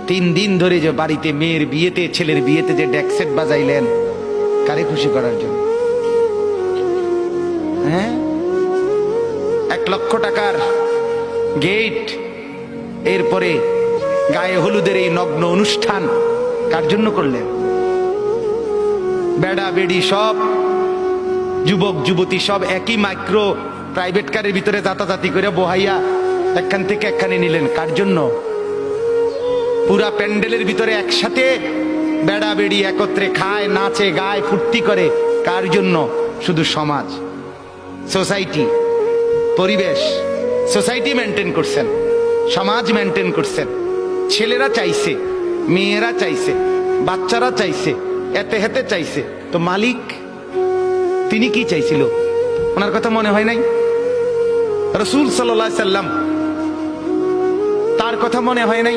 3 দিন ধরে যে বাড়িতে মেয়ের বিয়েতে ছেলের বিয়েতে যে ডেকসেট বাজাইলেন কারে খুশি করার জন্য? হ্যাঁ, 1 লক্ষ টাকার গেট, এরপরে গায়ে হলুদের এই নগ্ন অনুষ্ঠান কার জন্য করলেন? বেড়া বেড়ি সব যুবক যুবতী সব একই মাইক্রো প্রাইভেট কারের ভিতরে যাতাযাতি করে বহাইয়া একখান থেকে একখানে নিলেন কার জন্য? পুরা প্যান্ডেলের ভিতরে একসাথে বেড়া বেড়ি একত্রে খায়, নাচে, গায়, ফুর্তি করে কার জন্য? শুধু সমাজ, সোসাইটি, পরিবেশ, সোসাইটি মেনটেন করছেন, সমাজ মেনটেন করছেন। ছেলেরা চাইছে, মেয়েরা চাইছে, বাচ্চারা চাইছে, এতে হেতে চাইছে, তো মালিক তিনি কি চাইছিল? ওনার কথা মনে হয় নাই? রাসূল সাল্লাল্লাহু আলাইহি সাল্লাম, তার কথা মনে হয় নাই?